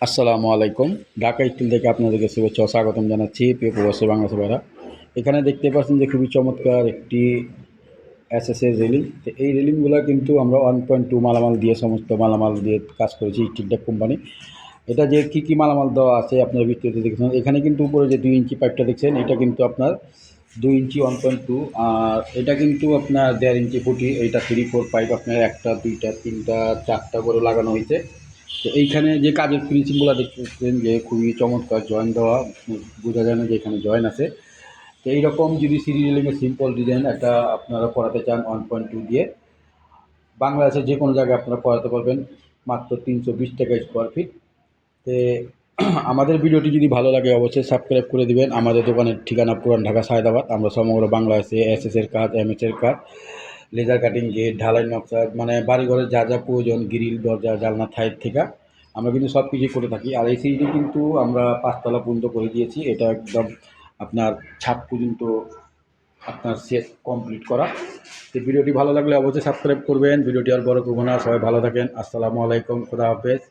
আসসালামু আলাইকুম। ঢাকা স্টিল থেকে আপনাদেরকে শুভেচ্ছা ও স্বাগতম জানাচ্ছি প্রিয় প্রবাসী বাংলাদেশি ভাইরা। এখানে দেখতে পাচ্ছেন যে খুবই চমৎকার একটি এসএসের রেলিং। তো এই রেলিংগুলো কিন্তু আমরা 1.2 মালামাল দিয়ে সমস্ত মালামাল দিয়ে কাজ করেছি স্টিলটেক কোম্পানি। এটা যে কী মালামাল দেওয়া আছে আপনারা বিস্তারিত দেখেছেন। এখানে কিন্তু উপরে যে 2 ইঞ্চি পাইপটা দেখছেন এটা কিন্তু আপনার 2 ইঞ্চি 1.2, আর এটা কিন্তু আপনার 1.5 ইঞ্চি ফুটি। এইটা 3-4 পাইপ আপনার 1টা 2টা 3টা 4টা করে লাগানো হয়েছে। তো এইখানে যে কাজের ফিনিশিংগুলো দেখতেছেন যে খুবই চমৎকার জয়েন দেওয়া, বোঝা যায় না যে এখানে জয়েন আছে। তো এইরকম যদি সিঁড়ি রেলিংয়ের সিম্পল ডিজাইন একটা আপনারা করাতে চান 1.2 দিয়ে, বাংলাদেশের যে কোনো জায়গায় আপনারা করাতে পারবেন মাত্র 320 টাকা স্কোয়ার ফিট। তো আমাদের ভিডিওটি যদি ভালো লাগে অবশ্যই সাবস্ক্রাইব করে দিবেন। আমাদের দোকানের ঠিকানা পুরান ঢাকা সায়দাবাদ। আমরা সমগ্র বাংলাদেশে এসএসের কাজ, এমএসের কাজ, লেজার কাটিং, গেট, ঢালাই নকশা, মানে বাড়িঘরের যা যা প্রয়োজন, গ্রিল, দরজা, জানলা, থাইর থেকে আমরা কিন্তু সব কিছুই করে থাকি। আর এই সিঁড়িটি কিন্তু আমরা 5 তলা পর্যন্ত করে দিয়েছি। এটা একদম আপনার ছাদ পর্যন্ত আপনার সেট কমপ্লিট করা। তো ভিডিওটি ভালো লাগলে অবশ্যই সাবস্ক্রাইব করবেন। ভিডিওটি আর বড় করবো না, সবাই ভালো থাকেন। আসসালামু আলাইকুম, খোদা হাফেজ।